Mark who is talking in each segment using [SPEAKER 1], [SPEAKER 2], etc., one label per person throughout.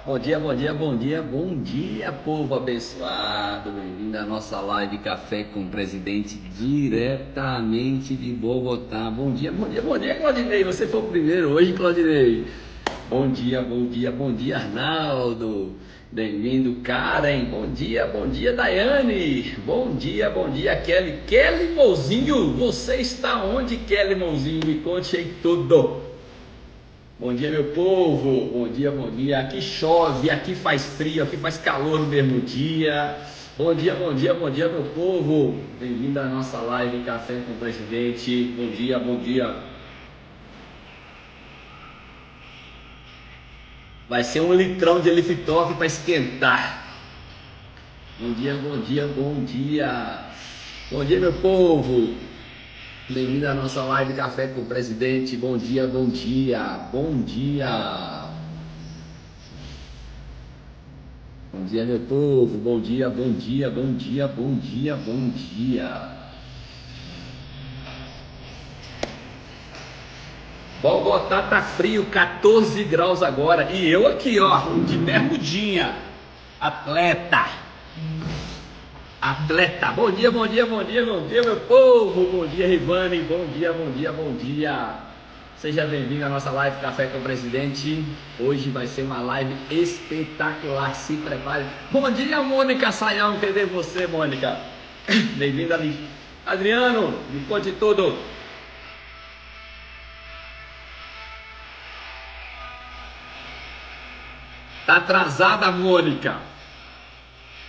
[SPEAKER 1] Bom dia, bom dia, bom dia, bom dia, povo abençoado. Bem-vindo à nossa live Café com o Presidente, diretamente de Bogotá. Bom dia, bom dia, bom dia, Claudinei. Você foi o primeiro hoje, Claudinei. Bom dia, bom dia, bom dia, Arnaldo. Bem-vindo, Karen. Bom dia, Daiane. Bom dia, Kelly. Kelly Mouzinho, você está onde, Kelly Mouzinho? Me conte aí tudo. Bom dia, meu povo. Bom dia, bom dia. Aqui chove, aqui faz frio, aqui faz calor no mesmo dia. Bom dia, bom dia, bom dia, meu povo. Bem-vindo à nossa live Café com o Presidente. Bom dia, bom dia. Vai ser um litrão de Liftoff para esquentar. Bom dia, bom dia, bom dia. Bom dia, meu povo. Bem-vindo à nossa live Café com o Presidente. Bom dia, bom dia, bom dia. Bom dia, meu povo. Bom dia, bom dia, bom dia, bom dia, bom dia. Bogotá tá frio, 14 graus agora. E eu aqui, ó, de bermudinha. Atleta. Bom dia, bom dia, bom dia, bom dia, meu povo. Bom dia, Rivane. Bom dia, bom dia, bom dia. Seja bem-vindo à nossa live Café com o Presidente. Hoje vai ser uma live espetacular. Se prepare. Bom dia, Mônica Sayão. Cadê você, Mônica? Bem-vinda ali. Adriano, me conte tudo. Tá atrasada, Mônica.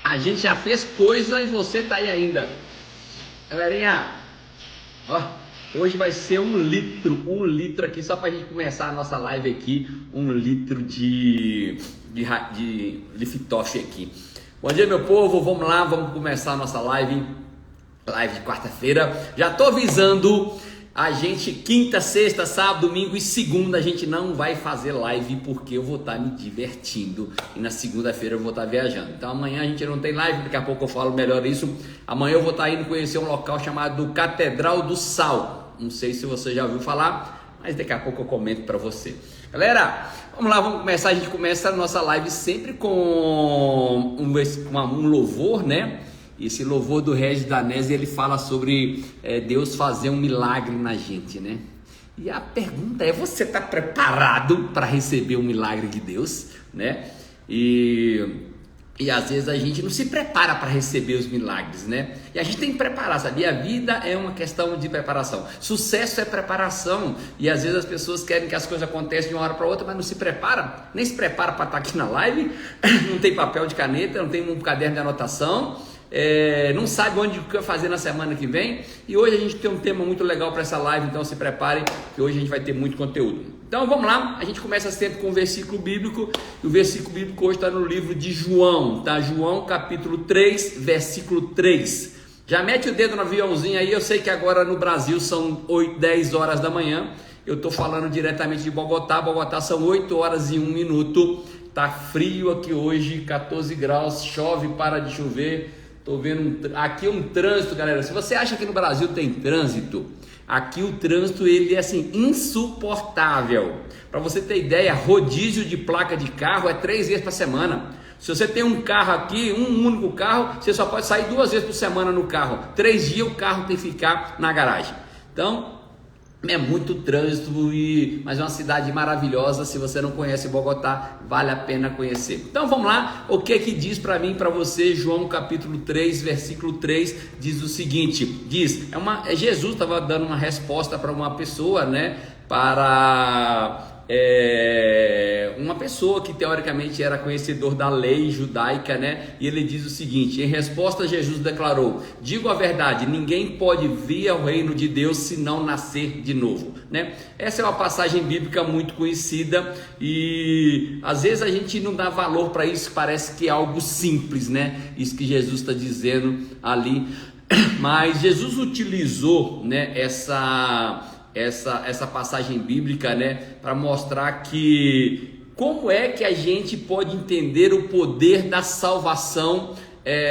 [SPEAKER 1] A gente já fez coisa e você tá aí ainda. Galerinha, ó, hoje vai ser um litro aqui, só pra gente começar a nossa live aqui, 1 litro de Liftoff aqui. Bom dia, meu povo, vamos lá, vamos começar a nossa live de quarta-feira. Já tô avisando, a gente quinta, sexta, sábado, domingo e segunda a gente não vai fazer live porque eu vou estar me divertindo e na segunda-feira eu vou estar viajando. Então amanhã a gente não tem live, daqui a pouco eu falo melhor isso. Amanhã eu vou estar indo conhecer um local chamado Catedral do Sal. Não sei se você já ouviu falar, mas daqui a pouco eu comento para você. Galera, vamos lá, vamos começar. A gente começa a nossa live sempre com um louvor, né? Esse louvor do Regis Danese, ele fala sobre Deus fazer um milagre na gente, né? E a pergunta é, você está preparado para receber um milagre de Deus, né? E às vezes a gente não se prepara para receber os milagres, né? E a gente tem que preparar, sabia? A vida é uma questão de preparação. Sucesso é preparação. E às vezes as pessoas querem que as coisas aconteçam de uma hora para outra, mas não se prepara. Nem se prepara para estar aqui na live. Não tem papel de caneta, não tem um caderno de anotação. Não sabe onde vai fazer na semana que vem. E hoje a gente tem um tema muito legal para essa live, então se prepare que hoje a gente vai ter muito conteúdo. Então vamos lá, a gente começa sempre com um versículo bíblico. E o versículo bíblico hoje está no livro de João, tá? João capítulo 3, versículo 3. Já mete o dedo no aviãozinho aí. Eu sei que agora no Brasil são 10 horas da manhã. Eu estou falando diretamente de Bogotá. Bogotá são 8 horas e 1 minuto. Tá frio aqui hoje, 14 graus, chove, para de chover. Tô vendo aqui um trânsito, galera. Se você acha que no Brasil tem trânsito, aqui o trânsito ele é assim insuportável. Para você ter ideia, rodízio de placa de carro é 3 vezes por semana. Se você tem um carro aqui, um único carro, você só pode sair 2 vezes por semana no carro. 3 dias o carro tem que ficar na garagem. Então é muito trânsito, mas é uma cidade maravilhosa. Se você não conhece Bogotá, vale a pena conhecer. Então vamos lá, o que que diz para mim, para você? João capítulo 3, versículo 3 diz o seguinte, Jesus estava dando uma resposta para uma pessoa, né? Para uma pessoa que teoricamente era conhecedor da lei judaica, né? E ele diz o seguinte, em resposta Jesus declarou, digo a verdade, ninguém pode vir ao reino de Deus se não nascer de novo, né? Essa é uma passagem bíblica muito conhecida e às vezes a gente não dá valor para isso, parece que é algo simples, né? Isso que Jesus está dizendo ali, mas Jesus utilizou, né, essa passagem bíblica, né, para mostrar que como é que a gente pode entender o poder da salvação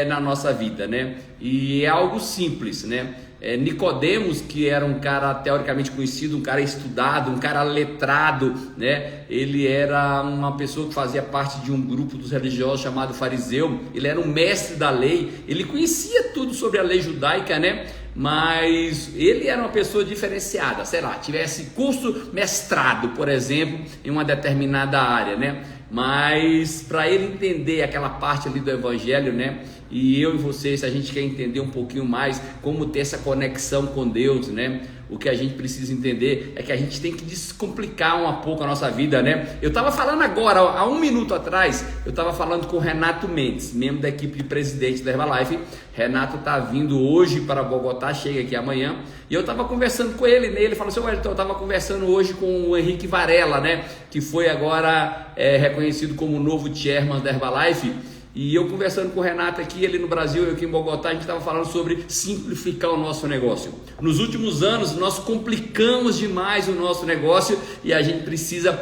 [SPEAKER 1] na nossa vida, né? E é algo simples, né? Nicodemos, que era um cara teoricamente conhecido, um cara estudado, um cara letrado, né? Ele era uma pessoa que fazia parte de um grupo dos religiosos chamado fariseu. Ele era um mestre da lei, ele conhecia tudo sobre a lei judaica, né? Mas ele era uma pessoa diferenciada, sei lá, tivesse curso mestrado, por exemplo, em uma determinada área, né? Mas para ele entender aquela parte ali do evangelho, né? E eu e você, se a gente quer entender um pouquinho mais como ter essa conexão com Deus, né? O que a gente precisa entender é que a gente tem que descomplicar um pouco a nossa vida, né? Eu estava falando agora, há um minuto atrás, eu estava falando com o Renato Mendes, membro da equipe de presidente da Herbalife. Renato está vindo hoje para Bogotá, chega aqui amanhã, e eu estava conversando com ele, né? Ele falou assim: Wellington, eu estava conversando hoje com o Henrique Varela, né? Que foi agora reconhecido como o novo chairman da Herbalife. E eu conversando com o Renato aqui, ele no Brasil, eu aqui em Bogotá, a gente estava falando sobre simplificar o nosso negócio. Nos últimos anos, nós complicamos demais o nosso negócio e a gente precisa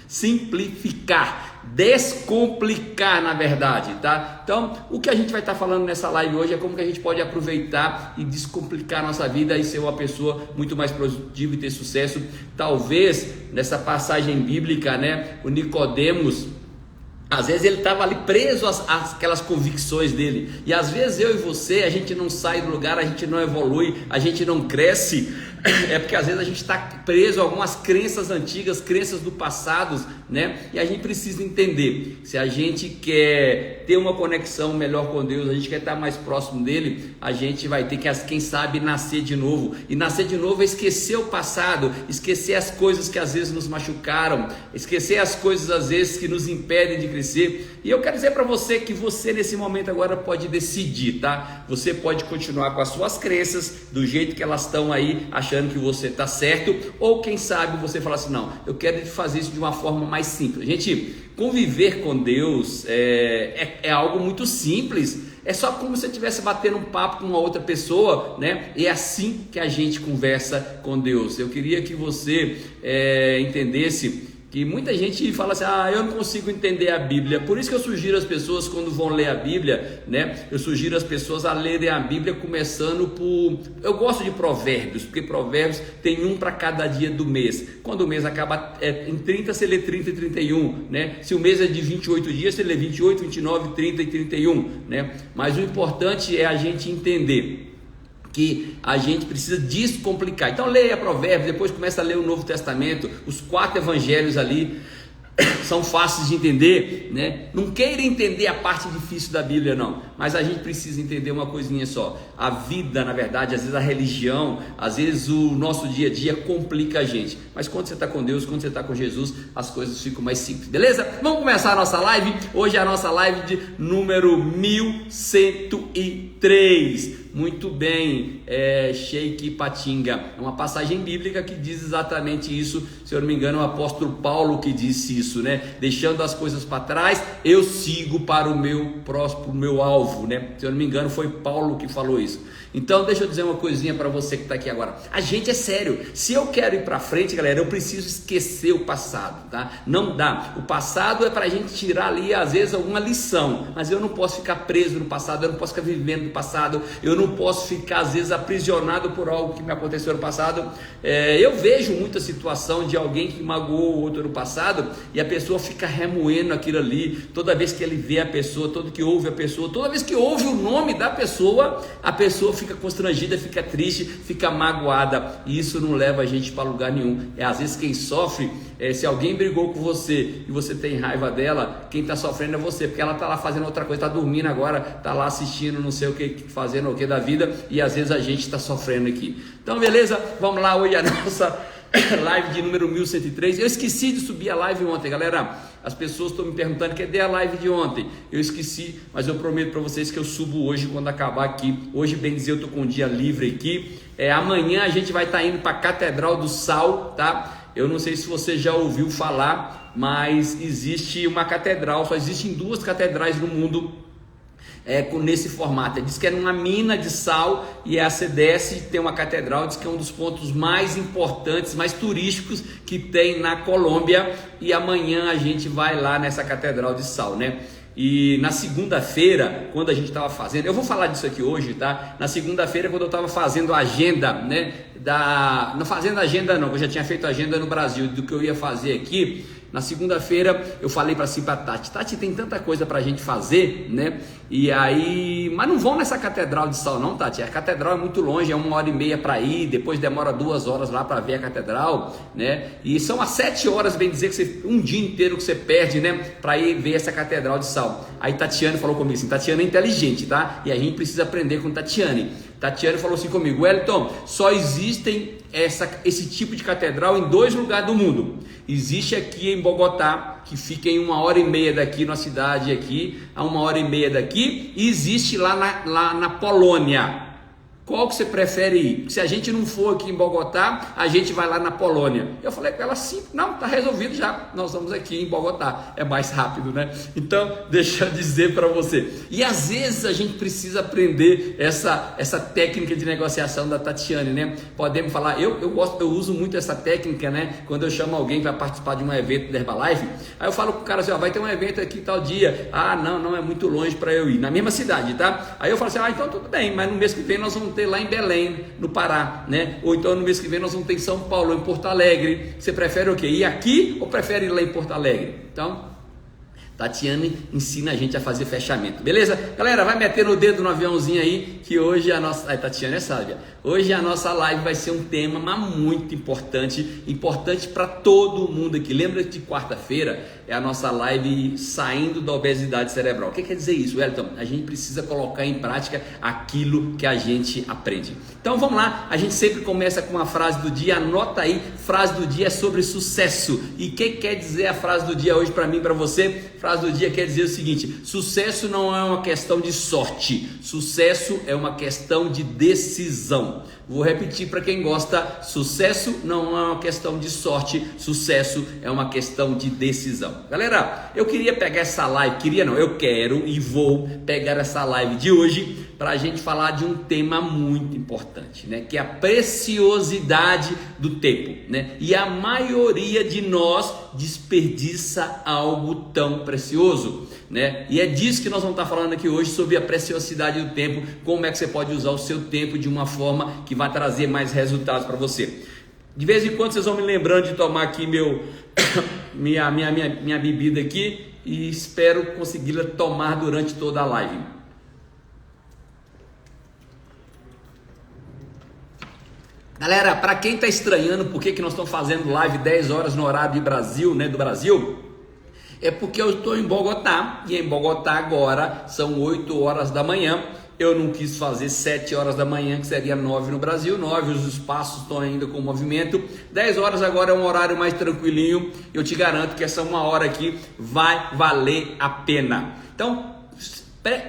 [SPEAKER 1] simplificar, descomplicar, na verdade, tá? Então, o que a gente vai estar falando nessa live hoje é como que a gente pode aproveitar e descomplicar a nossa vida e ser uma pessoa muito mais produtiva e ter sucesso. Talvez, nessa passagem bíblica, né, o Nicodemos, às vezes ele estava ali preso àquelas convicções dele, e às vezes eu e você, a gente não sai do lugar, a gente não evolui, a gente não cresce, porque às vezes a gente está preso a algumas crenças antigas, crenças do passado, né? E a gente precisa entender, se a gente quer ter uma conexão melhor com Deus, a gente quer estar mais próximo dele, a gente vai ter que, quem sabe, nascer de novo. E nascer de novo é esquecer o passado, esquecer as coisas que às vezes nos machucaram, esquecer as coisas às vezes que nos impedem de crescer. E eu quero dizer para você que você nesse momento agora pode decidir, tá? Você pode continuar com as suas crenças do jeito que elas estão aí, achando que você está certo, ou quem sabe você fala assim: não, eu quero fazer isso de uma forma mais simples. Gente, conviver com Deus é algo muito simples. É só como se você estivesse batendo um papo com uma outra pessoa, né? E é assim que a gente conversa com Deus. Eu queria que você entendesse que muita gente fala assim: eu não consigo entender a Bíblia. Por isso que eu sugiro às pessoas, quando vão ler a Bíblia, né? Eu sugiro às pessoas a lerem a Bíblia começando por... Eu gosto de Provérbios, porque Provérbios tem um para cada dia do mês. Quando o mês acaba em 30, você lê 30 e 31, né? Se o mês é de 28 dias, você lê 28, 29, 30 e 31, né? Mas o importante é a gente entender que a gente precisa descomplicar. Então leia Provérbios, depois começa a ler o Novo Testamento, os 4 evangelhos ali são fáceis de entender, né? Não queira entender a parte difícil da Bíblia, não, mas a gente precisa entender uma coisinha só: a vida, na verdade, às vezes a religião, às vezes o nosso dia a dia complica a gente, mas quando você está com Deus, quando você está com Jesus, as coisas ficam mais simples, beleza? Vamos começar a nossa live. Hoje é a nossa live de número 1103. Muito bem, Sheik Patinga, é uma passagem bíblica que diz exatamente isso. Se eu não me engano, é o apóstolo Paulo que disse isso, né? Deixando as coisas para trás, eu sigo para o meu próximo, meu alvo, né? Se eu não me engano, foi Paulo que falou isso. Então deixa eu dizer uma coisinha para você que está aqui agora. A gente é sério. Se eu quero ir para frente, galera, eu preciso esquecer o passado, tá? Não dá. O passado é para a gente tirar ali, às vezes, alguma lição, mas eu não posso ficar preso no passado, eu não posso ficar vivendo no passado, eu não posso ficar, às vezes, aprisionado por algo que me aconteceu no passado. Eu vejo muita situação de alguém que magoou o outro no passado e a pessoa fica remoendo aquilo ali. Toda vez que ele vê a pessoa, toda que ouve a pessoa, toda vez que ouve o nome da pessoa, a pessoa fica constrangida, fica triste, fica magoada, e isso não leva a gente para lugar nenhum. Às vezes quem sofre, se alguém brigou com você e você tem raiva dela, quem está sofrendo é você, porque ela está lá fazendo outra coisa, está dormindo agora, está lá assistindo não sei o que, fazendo o que da vida, e às vezes a gente está sofrendo aqui. Então beleza, vamos lá, hoje a nossa live de número 1103. Eu esqueci de subir a live ontem, galera. As pessoas estão me perguntando: cadê a live de ontem? Eu esqueci, mas eu prometo para vocês que eu subo hoje quando acabar aqui. Hoje, bem dizer, eu estou com um dia livre aqui. Amanhã a gente vai estar indo para a Catedral do Sal, tá? Eu não sei se você já ouviu falar, mas existe uma catedral, só existem 2 catedrais no mundo nesse formato. Diz que é numa mina de sal, e você desce, tem uma catedral, diz que é um dos pontos mais importantes, mais turísticos que tem na Colômbia, e amanhã a gente vai lá nessa catedral de sal, né? E na segunda-feira, quando a gente estava fazendo, eu vou falar disso aqui hoje, tá? Na segunda-feira, quando eu estava fazendo a agenda, né? Não fazendo agenda não, eu já tinha feito agenda no Brasil do que eu ia fazer aqui. Na segunda-feira eu falei para Tati, Tati, tem tanta coisa para a gente fazer, né? E aí, mas não vão nessa Catedral de Sal não, Tati, a Catedral é muito longe, é 1h30 para ir, depois demora 2 horas lá para ver a Catedral, né? E são as 7 horas, bem dizer, que você, um dia inteiro que você perde, né? Para ir ver essa Catedral de Sal. Aí Tatiane falou comigo assim, Tatiane é inteligente, tá? E a gente precisa aprender com Tatiane. Tatiane falou assim comigo, Wellington, só existem esse tipo de catedral em 2 lugares do mundo. Existe aqui em Bogotá, que fica em 1h30 daqui, na cidade aqui, a 1h30 daqui, e existe lá na Polônia. Qual que você prefere ir? Se a gente não for aqui em Bogotá, a gente vai lá na Polônia. Eu falei com ela assim, não, tá resolvido já, nós estamos aqui em Bogotá, é mais rápido, né? Então, deixa eu dizer para você. E às vezes a gente precisa aprender essa técnica de negociação da Tatiane, né? Podemos falar, eu uso muito essa técnica, né? Quando eu chamo alguém para participar de um evento da Herbalife, aí eu falo pro cara assim, ó, vai ter um evento aqui tal dia. Ah, não é muito longe para eu ir, na mesma cidade, tá? Aí eu falo assim, então tudo bem, mas no mês que vem nós vamos ter lá em Belém, no Pará, né? Ou então no mês que vem nós vamos ter em São Paulo, em Porto Alegre. Você prefere o quê? Ir aqui ou prefere ir lá em Porto Alegre? Então, Tatiane ensina a gente a fazer fechamento, beleza? Galera, vai metendo o dedo no aviãozinho aí, que hoje a nossa... Ai, Tatiane é sábia. Hoje a nossa live vai ser um tema muito importante para todo mundo aqui. Lembra que quarta-feira é a nossa live saindo da obesidade cerebral. O que quer dizer isso, Wellington? A gente precisa colocar em prática aquilo que a gente aprende. Então vamos lá, a gente sempre começa com uma frase do dia, anota aí, frase do dia é sobre sucesso. E o que quer dizer a frase do dia hoje para mim e para você? Frase do dia quer dizer o seguinte: sucesso não é uma questão de sorte, sucesso é uma questão de decisão. Vou repetir para quem gosta: sucesso não é uma questão de sorte, sucesso é uma questão de decisão. Galera, eu queria pegar essa live, eu quero e vou pegar essa live de hoje para a gente falar de um tema muito importante, né? Que é a preciosidade do tempo, né? E a maioria de nós desperdiça algo tão precioso, né? E é disso que nós vamos estar falando aqui hoje, sobre a preciosidade do tempo, como é que você pode usar o seu tempo de uma forma que vai trazer mais resultados para você. De vez em quando vocês vão me lembrando de tomar aqui minha bebida aqui, e espero consegui-la tomar durante toda a live. Galera, para quem está estranhando por que nós estamos fazendo live 10 horas no horário do Brasil, é porque eu estou em Bogotá, e em Bogotá agora são 8 horas da manhã. Eu não quis fazer 7 horas da manhã, que seria 9 no Brasil, 9, os espaços estão ainda com movimento. 10 horas agora é um horário mais tranquilinho, eu te garanto que essa 1 hora aqui vai valer a pena. Então,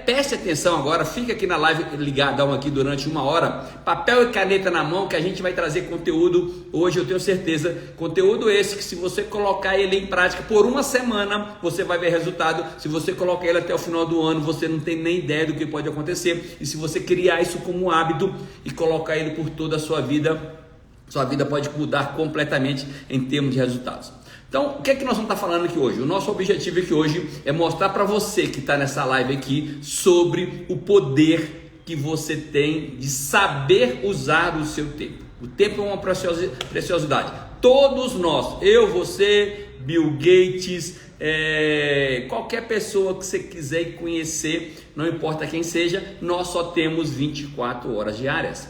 [SPEAKER 1] preste atenção agora, fica aqui na live ligadão aqui durante 1 hora, papel e caneta na mão, que a gente vai trazer conteúdo hoje, eu tenho certeza, conteúdo esse que, se você colocar ele em prática por 1 semana, você vai ver resultado. Se você colocar ele até o final do ano, você não tem nem ideia do que pode acontecer. E se você criar isso como hábito e colocar ele por toda a sua vida pode mudar completamente em termos de resultados. Então, o que é que nós vamos estar falando aqui hoje? O nosso objetivo aqui hoje é mostrar para você que está nessa live aqui sobre o poder que você tem de saber usar o seu tempo. O tempo é uma preciosidade. Todos nós, eu, você, Bill Gates, qualquer pessoa que você quiser conhecer, não importa quem seja, nós só temos 24 horas diárias.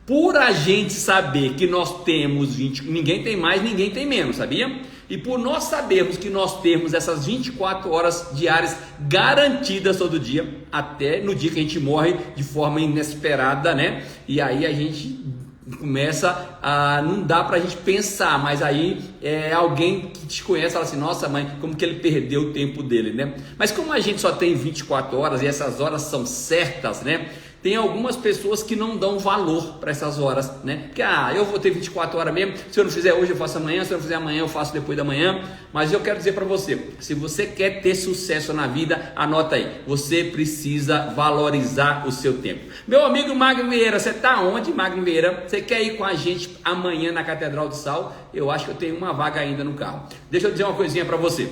[SPEAKER 1] Por a gente saber que nós temos ninguém tem mais, ninguém tem menos, sabia? E por nós sabermos que nós temos essas 24 horas diárias garantidas todo dia, até no dia que a gente morre de forma inesperada, né? E aí a gente começa a... não dá pra gente pensar, mas aí alguém que te conhece fala assim: nossa mãe, como que ele perdeu o tempo dele, né? Mas como a gente só tem 24 horas e essas horas são certas, né? Tem algumas pessoas que não dão valor para essas horas, né? Porque, eu vou ter 24 horas mesmo, se eu não fizer hoje eu faço amanhã, se eu não fizer amanhã eu faço depois da manhã. Mas eu quero dizer para você, se você quer ter sucesso na vida, anota aí, você precisa valorizar o seu tempo. Meu amigo Magno Vieira, você tá onde, Magno Vieira? Você quer ir com a gente amanhã na Catedral do Sal? Eu acho que eu tenho uma vaga ainda no carro. Deixa eu dizer uma coisinha para você.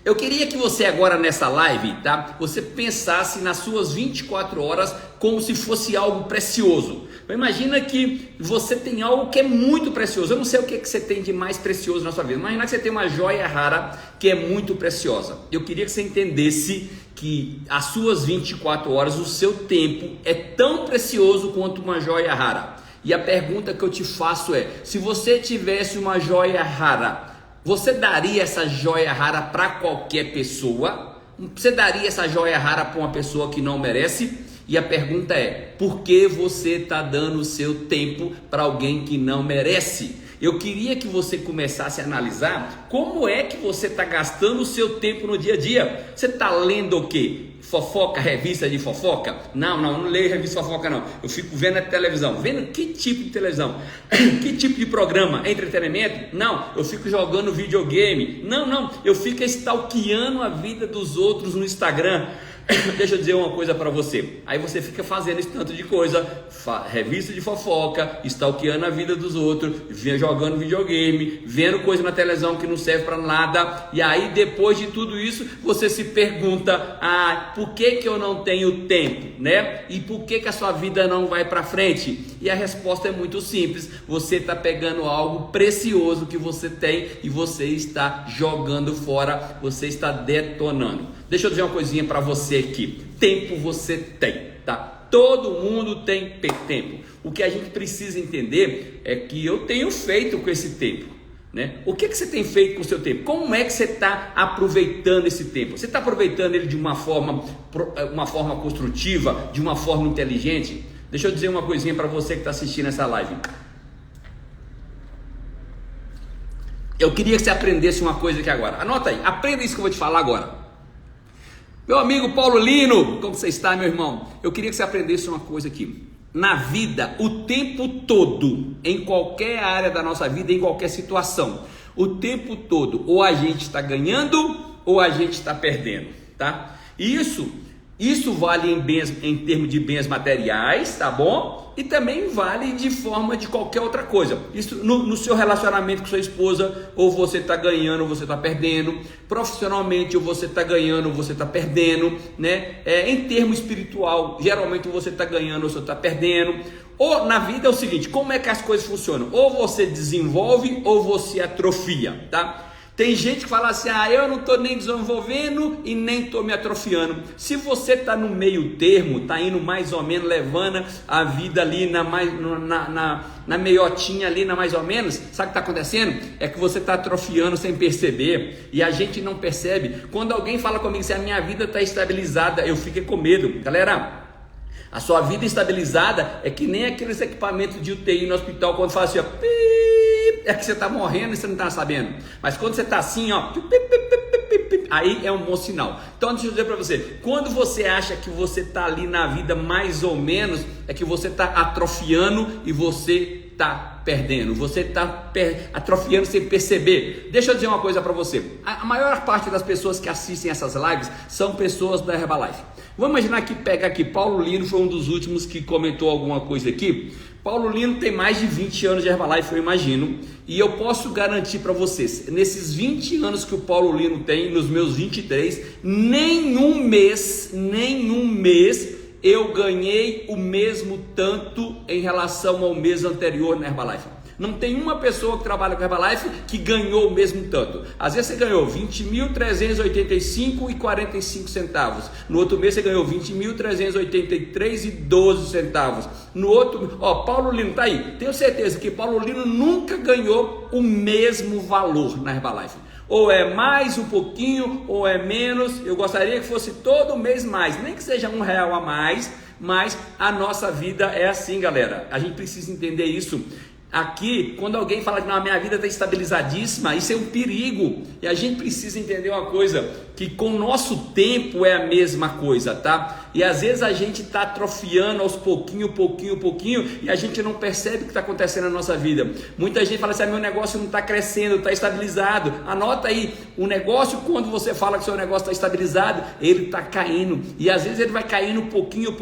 [SPEAKER 1] Eu queria que você agora nessa live, tá? Você pensasse nas suas 24 horas como se fosse algo precioso. Então, imagina que você tem algo que é muito precioso. Eu não sei o que você tem de mais precioso na sua vida. Imagina que você tem uma joia rara que é muito preciosa. Eu queria que você entendesse que as suas 24 horas, o seu tempo é tão precioso quanto uma joia rara. E a pergunta que eu te faço é: se você tivesse uma joia rara, você daria essa joia rara para qualquer pessoa? Você daria essa joia rara para uma pessoa que não merece? E a pergunta é: por que você está dando o seu tempo para alguém que não merece? Eu queria que você começasse a analisar como é que você está gastando o seu tempo no dia a dia. Você está lendo o quê? Fofoca, revista de fofoca? Não leio revista de fofoca não. Eu fico vendo a televisão. Vendo que tipo de televisão? Que tipo de programa? Entretenimento? Não. Eu fico jogando videogame? Não. Eu fico stalkeando a vida dos outros no Instagram. Deixa eu dizer uma coisa para você. Aí você fica fazendo esse tanto de coisa, revista de fofoca, stalkeando a vida dos outros, jogando videogame, vendo coisa na televisão que não serve para nada. E aí depois de tudo isso, você se pergunta: por que eu não tenho tempo, né? E por que a sua vida não vai para frente? E a resposta é muito simples: você está pegando algo precioso que você tem e você está jogando fora, você está detonando. Deixa eu dizer uma coisinha para você aqui. Tempo você tem, tá? Todo mundo tem tempo. O que a gente precisa entender é que eu tenho feito com esse tempo, né? O que você tem feito com o seu tempo? Como é que você está aproveitando esse tempo? Você está aproveitando ele de uma forma construtiva, de uma forma inteligente? Deixa eu dizer uma coisinha para você que está assistindo essa live. Eu queria que você aprendesse uma coisa aqui agora. Anota aí, aprenda isso que eu vou te falar agora. Meu amigo Paulo Lino, como você está, meu irmão? Eu queria que você aprendesse uma coisa aqui. Na vida, o tempo todo, em qualquer área da nossa vida, em qualquer situação, o tempo todo, ou a gente está ganhando, ou a gente está perdendo, tá? Isso vale em termos de bens materiais, tá bom? E também vale de forma de qualquer outra coisa. Isso no seu relacionamento com sua esposa, ou você está ganhando ou você está perdendo. Profissionalmente, ou você está ganhando ou você está perdendo, né? Em termo espiritual, geralmente você está ganhando ou você está perdendo. Ou na vida é o seguinte: como é que as coisas funcionam? Ou você desenvolve ou você atrofia, tá? Tem gente que fala assim: eu não estou nem desenvolvendo e nem estou me atrofiando. Se você está no meio termo, está indo mais ou menos, levando a vida ali na meiotinha ali, na mais ou menos, sabe o que está acontecendo? É que você está atrofiando sem perceber, e a gente não percebe. Quando alguém fala comigo assim: a minha vida está estabilizada, eu fico com medo. Galera, a sua vida estabilizada é que nem aqueles equipamentos de UTI no hospital, quando fala assim, é que você está morrendo e você não está sabendo. Mas quando você está assim, aí é um bom sinal. Então deixa eu dizer para você: quando você acha que você está ali na vida mais ou menos, é que você está atrofiando e você está perdendo. Você está atrofiando sem perceber. Deixa eu dizer uma coisa para você: a maior parte das pessoas que assistem essas lives são pessoas da Herbalife. Vamos imaginar que pega aqui, Paulo Lino foi um dos últimos que comentou alguma coisa aqui. Paulo Lino tem mais de 20 anos de Herbalife, eu imagino, e eu posso garantir para vocês, nesses 20 anos que o Paulo Lino tem, nos meus 23, nenhum mês eu ganhei o mesmo tanto em relação ao mês anterior na Herbalife. Não tem uma pessoa que trabalha com Herbalife que ganhou o mesmo tanto. Às vezes você ganhou 20.385,45 centavos. No outro mês você ganhou 20.383,12 centavos. No outro, Paulo Lino tá aí. Tenho certeza que Paulo Lino nunca ganhou o mesmo valor na Herbalife. Ou é mais um pouquinho, ou é menos. Eu gostaria que fosse todo mês mais, nem que seja R$1 a mais. Mas a nossa vida é assim, galera. A gente precisa entender isso. Aqui, quando alguém fala que não, a minha vida está estabilizadíssima, isso é um perigo. E a gente precisa entender uma coisa, que com o nosso tempo é a mesma coisa, tá? E às vezes a gente está atrofiando aos pouquinho, e a gente não percebe o que está acontecendo na nossa vida. Muita gente fala assim: meu negócio não está crescendo, está estabilizado. Anota aí, o negócio, quando você fala que seu negócio está estabilizado, ele está caindo. E às vezes ele vai caindo pouquinho,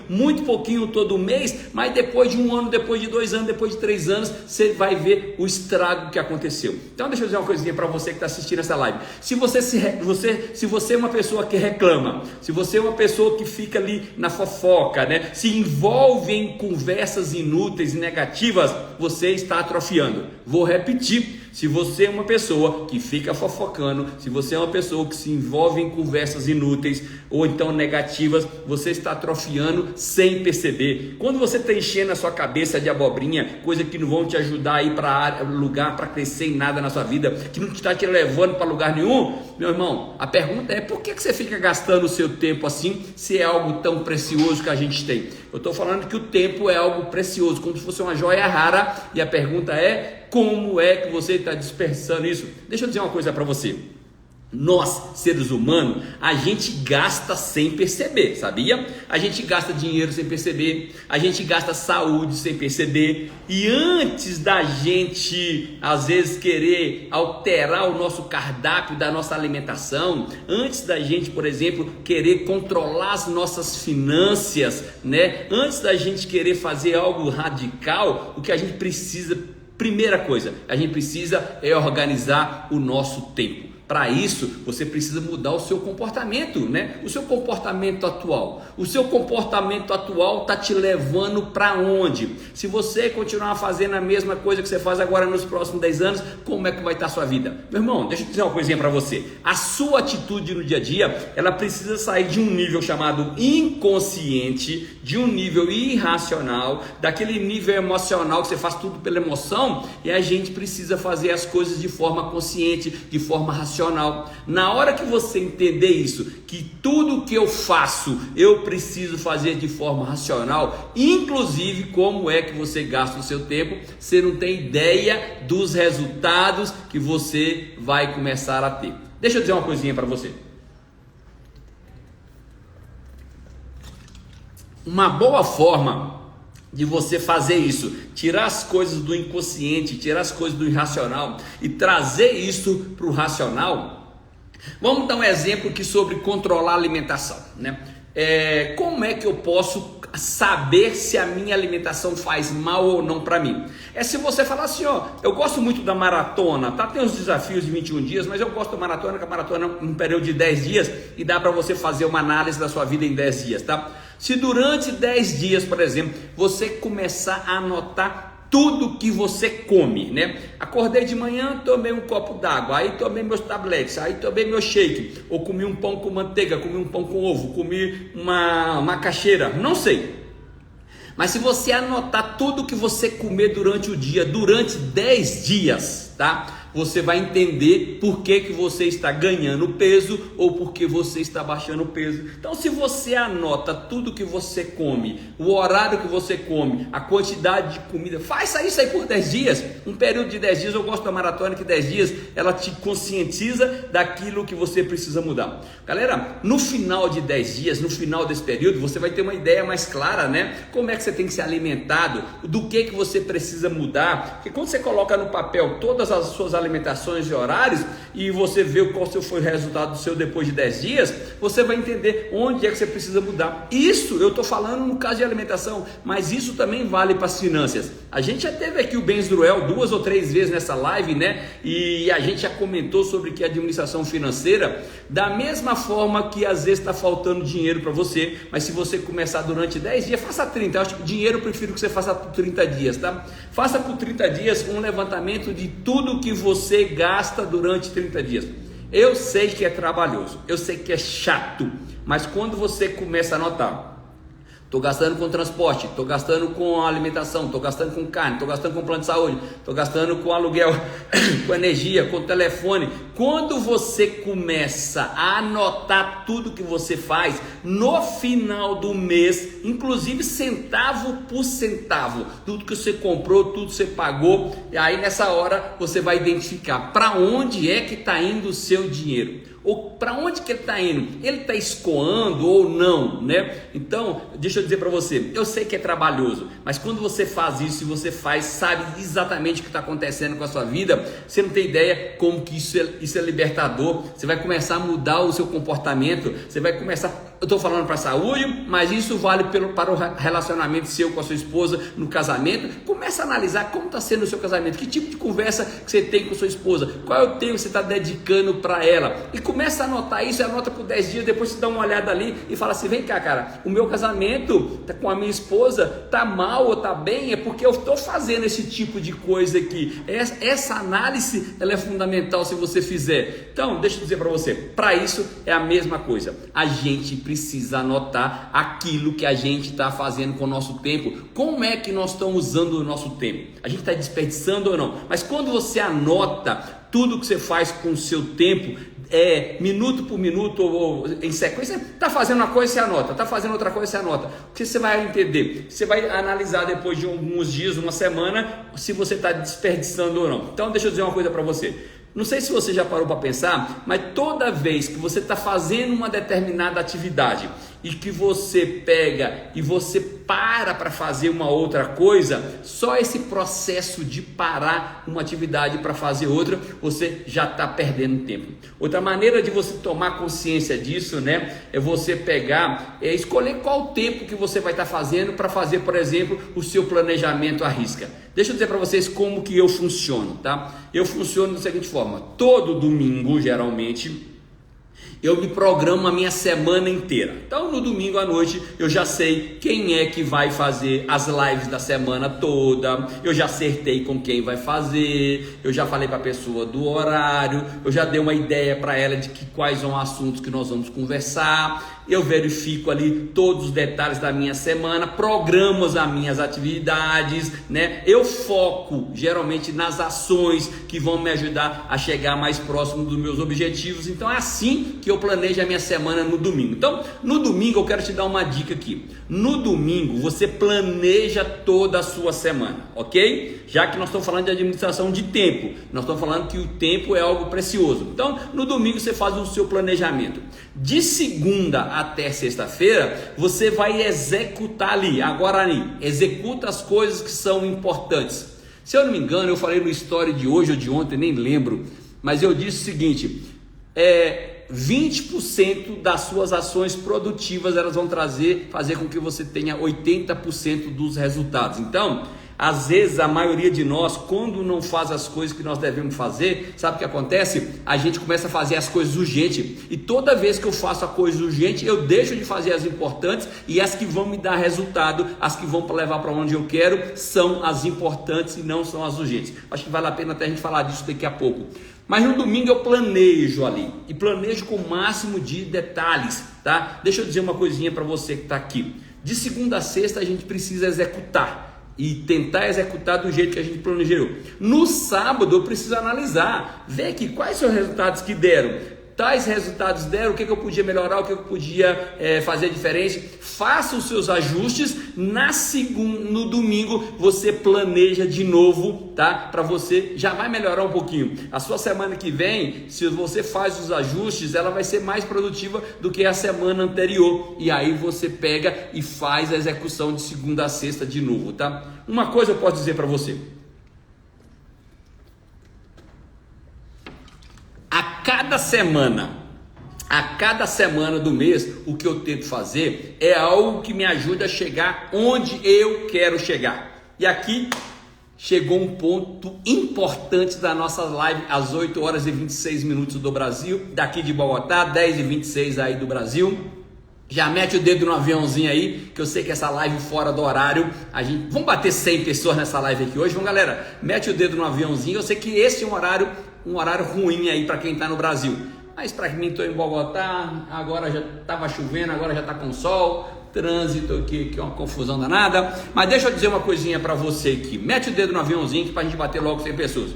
[SPEAKER 1] muito pouquinho todo mês, mas depois de um ano, depois de 2
[SPEAKER 2] 2 anos, depois de 3 anos, você vai ver o estrago que aconteceu. Então deixa eu dizer uma coisinha para você que está assistindo essa live. Se você é uma pessoa que reclama, se você é uma pessoa que fica ali na fofoca, né, se envolve em conversas inúteis e negativas, você está atrofiando. Vou repetir. Se você é uma pessoa que fica fofocando, se você é uma pessoa que se envolve em conversas inúteis ou então negativas, você está atrofiando sem perceber. Quando você está enchendo a sua cabeça de abobrinha, coisa que não vão te ajudar a ir para lugar, para crescer em nada na sua vida, que não está te levando para lugar nenhum, meu irmão, a pergunta é: por que você fica gastando o seu tempo assim, se é algo tão precioso que a gente tem? Eu estou falando que o tempo é algo precioso, como se fosse uma joia rara, e a pergunta é: como é que você está dispersando isso? Deixa eu dizer uma coisa para você. Nós, seres humanos, a gente gasta sem perceber, sabia? A gente gasta dinheiro sem perceber, a gente gasta saúde sem perceber, e antes da gente, às vezes, querer alterar o nosso cardápio da nossa alimentação, antes da gente, por exemplo, querer controlar as nossas finanças, né? Antes da gente querer fazer algo radical, o que a gente precisa, primeira coisa, a gente precisa é organizar o nosso tempo. Para isso, você precisa mudar o seu comportamento, né? O seu comportamento atual. O seu comportamento atual está te levando para onde? Se você continuar fazendo a mesma coisa que você faz agora nos próximos 10 anos, como é que vai estar a sua vida? Meu irmão, deixa eu dizer uma coisinha para você. A sua atitude no dia a dia, ela precisa sair de um nível chamado inconsciente, de um nível irracional, daquele nível emocional que você faz tudo pela emoção, e a gente precisa fazer as coisas de forma consciente, de forma racional. Na hora que você entender isso, que tudo que eu faço, eu preciso fazer de forma racional, inclusive como é que você gasta o seu tempo, você não tem ideia dos resultados que você vai começar a ter. Deixa eu dizer uma coisinha para você. Uma boa forma de você fazer isso, tirar as coisas do inconsciente, tirar as coisas do irracional e trazer isso para o racional. Vamos dar um exemplo aqui sobre controlar a alimentação, né? Como é que eu posso saber se a minha alimentação faz mal ou não para mim? É se você falar assim, ó, eu gosto muito da maratona, tá? Tem os desafios de 21 dias, mas eu gosto da maratona, que a maratona é um período de 10 dias e dá para você fazer uma análise da sua vida em 10 dias, tá? Se durante 10 dias, por exemplo, você começar a anotar tudo que você come, né? Acordei de manhã, tomei um copo d'água, aí tomei meus tabletes, aí tomei meu shake, ou comi um pão com manteiga, comi um pão com ovo, comi uma macaxeira, não sei. Mas se você anotar tudo que você comer durante o dia, durante 10 dias, tá? Você vai entender por que você está ganhando peso ou por que você está baixando peso. Então, se você anota tudo que você come, o horário que você come, a quantidade de comida, faça isso aí por 10 dias. Um período de 10 dias, eu gosto da maratona que 10 dias, ela te conscientiza daquilo que você precisa mudar. Galera, no final de 10 dias, no final desse período, você vai ter uma ideia mais clara, né? Como é que você tem que ser alimentado, do que você precisa mudar. Porque quando você coloca no papel todas as suas alimentações e horários e você vê qual foi o resultado do seu depois de 10 dias, você vai entender onde é que você precisa mudar. Isso eu estou falando no caso de alimentação, mas isso também vale para as finanças. A gente já teve aqui o Benzruel 2 ou 3 vezes nessa live, né? E a gente já comentou sobre que a administração financeira, da mesma forma que às vezes está faltando dinheiro para você, mas se você começar durante 10 dias, faça 30. Eu acho que dinheiro eu prefiro que você faça por 30 dias, tá? Faça por 30 dias um levantamento de tudo que você gasta durante 30 dias. Eu sei que é trabalhoso, eu sei que é chato, mas quando você começa a anotar, estou gastando com transporte, estou gastando com alimentação, estou gastando com carne, estou gastando com plano de saúde, estou gastando com aluguel, com energia, com telefone. Quando você começa a anotar tudo que você faz, no final do mês, inclusive centavo por centavo, tudo que você comprou, tudo que você pagou, e aí nessa hora você vai identificar para onde é que está indo o seu dinheiro. Ou para onde que ele está indo? Ele está escoando ou não, né? Então, deixa eu dizer para você, eu sei que é trabalhoso, mas quando você faz isso e você faz, sabe exatamente o que está acontecendo com a sua vida, você não tem ideia como que isso é libertador. Você vai começar a mudar o seu comportamento, você vai começar, estou falando para a saúde, mas isso vale para o relacionamento seu com a sua esposa no casamento. Começa a analisar como está sendo o seu casamento, que tipo de conversa que você tem com a sua esposa, qual é o tempo que você está dedicando para ela, e começa a anotar isso, anota por 10 dias, depois você dá uma olhada ali e fala assim, vem cá cara, o meu casamento com a minha esposa tá mal ou tá bem, é porque eu estou fazendo esse tipo de coisa aqui. Essa análise ela é fundamental se você fizer. Então deixa eu dizer para você, para isso é a mesma coisa, a gente precisa anotar aquilo que a gente está fazendo com o nosso tempo. Como é que nós estamos usando o nosso tempo? A gente está desperdiçando ou não? Mas quando você anota tudo que você faz com o seu tempo, minuto por minuto ou em sequência, está fazendo uma coisa, você anota, está fazendo outra coisa, você anota. O que você vai entender? Você vai analisar depois de alguns dias, uma semana, se você está desperdiçando ou não. Então deixa eu dizer uma coisa para você. Não sei se você já parou para pensar, mas toda vez que você está fazendo uma determinada atividade e que você pega e você para fazer uma outra coisa, só esse processo de parar uma atividade para fazer outra, você já está perdendo tempo. Outra maneira de você tomar consciência disso, né, é você pegar, escolher qual o tempo que você vai estar fazendo para fazer, por exemplo, o seu planejamento à risca. Deixa eu dizer para vocês como que eu funciono, tá? Eu funciono da seguinte forma: todo domingo, geralmente, eu me programo a minha semana inteira. Então no domingo à noite eu já sei quem é que vai fazer as lives da semana toda, eu já acertei com quem vai fazer, eu já falei para a pessoa do horário, eu já dei uma ideia para ela de quais são os assuntos que nós vamos conversar, eu verifico ali todos os detalhes da minha semana, programo as minhas atividades, né? Eu foco geralmente nas ações que vão me ajudar a chegar mais próximo dos meus objetivos. Então é assim que eu planejo a minha semana no domingo. Então no domingo eu quero te dar uma dica aqui. No domingo você planeja toda a sua semana, ok? Já que nós estamos falando de administração de tempo, nós estamos falando que o tempo é algo precioso. Então no domingo você faz o seu planejamento. De segunda até sexta-feira você vai executar ali, executa as coisas que são importantes. Se eu não me engano, eu falei no story de hoje ou de ontem, nem lembro, mas eu disse o seguinte: 20% das suas ações produtivas elas vão fazer com que você tenha 80% dos resultados. Então, às vezes a maioria de nós, quando não faz as coisas que nós devemos fazer, sabe o que acontece? A gente começa a fazer as coisas urgentes, e toda vez que eu faço a coisa urgente, eu deixo de fazer as importantes, e as que vão me dar resultado, as que vão levar para onde eu quero, são as importantes e não são as urgentes. Acho que vale a pena até a gente falar disso daqui a pouco. Mas no domingo eu planejo ali, e planejo com o máximo de detalhes, tá? Deixa eu dizer uma coisinha para você que está aqui. De segunda a sexta a gente precisa executar e tentar executar do jeito que a gente planejou. No sábado eu preciso analisar, ver aqui quais são os resultados que deram. Tais resultados deram, o que eu podia melhorar, o que eu podia fazer diferente. Faça os seus ajustes. No domingo você planeja de novo, tá? Para você já vai melhorar um pouquinho. A sua semana que vem, se você faz os ajustes, ela vai ser mais produtiva do que a semana anterior. E aí você pega e faz a execução de segunda a sexta de novo, tá? Uma coisa eu posso dizer para você: a cada semana do mês, o que eu tento fazer é algo que me ajuda a chegar onde eu quero chegar. E aqui chegou um ponto importante da nossa live, às 8 horas e 26 minutos do Brasil, daqui de Bogotá, 10 e 26 aí do Brasil. Já mete o dedo no aviãozinho aí, que eu sei que essa live fora do horário, vamos bater 100 pessoas nessa live aqui hoje. Vamos, galera, mete o dedo no aviãozinho. Eu sei que esse é um horário ruim aí para quem está no Brasil, mas para mim, estou em Bogotá, agora já estava chovendo, agora já está com sol, trânsito aqui, que é uma confusão danada. Mas deixa eu dizer uma coisinha para você aqui, mete o dedo no aviãozinho para a gente bater logo 100 pessoas.